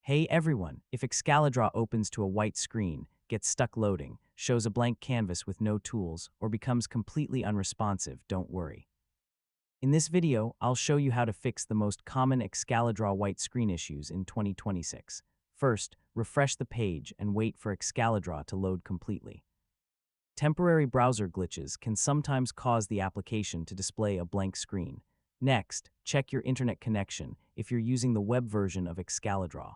Hey everyone, if Excalidraw opens to a white screen, gets stuck loading, shows a blank canvas with no tools, or becomes completely unresponsive, don't worry. In this video, I'll show you how to fix the most common Excalidraw white screen issues in 2026. First, refresh the page and wait for Excalidraw to load completely. Temporary browser glitches can sometimes cause the application to display a blank screen. Next, check your internet connection if you're using the web version of Excalidraw.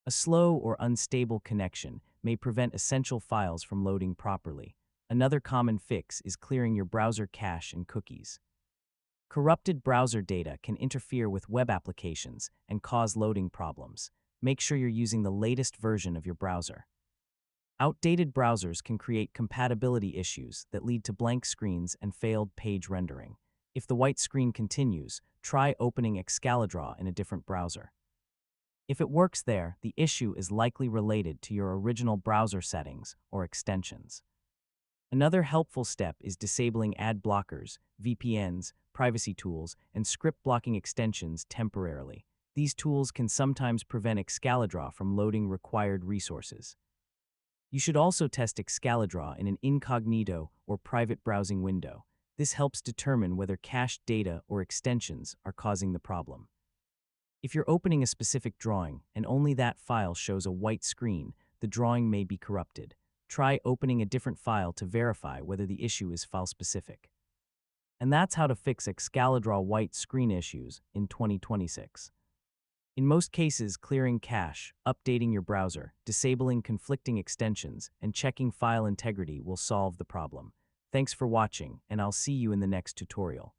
A slow or unstable connection may prevent essential files from loading properly. Another common fix is clearing your browser cache and cookies. Corrupted browser data can interfere with web applications and cause loading problems. Make sure you're using the latest version of your browser. Outdated browsers can create compatibility issues that lead to blank screens and failed page rendering. If the white screen continues, try opening Excalidraw in a different browser. If it works there, the issue is likely related to your original browser settings or extensions. Another helpful step is disabling ad blockers, VPNs, privacy tools, and script blocking extensions temporarily. These tools can sometimes prevent Excalidraw from loading required resources. You should also test Excalidraw in an incognito or private browsing window. This helps determine whether cached data or extensions are causing the problem. If you're opening a specific drawing and only that file shows a white screen, the drawing may be corrupted. Try opening a different file to verify whether the issue is file-specific. And that's how to fix Excalidraw white screen issues in 2026. In most cases, clearing cache, updating your browser, disabling conflicting extensions, and checking file integrity will solve the problem. Thanks for watching, and I'll see you in the next tutorial.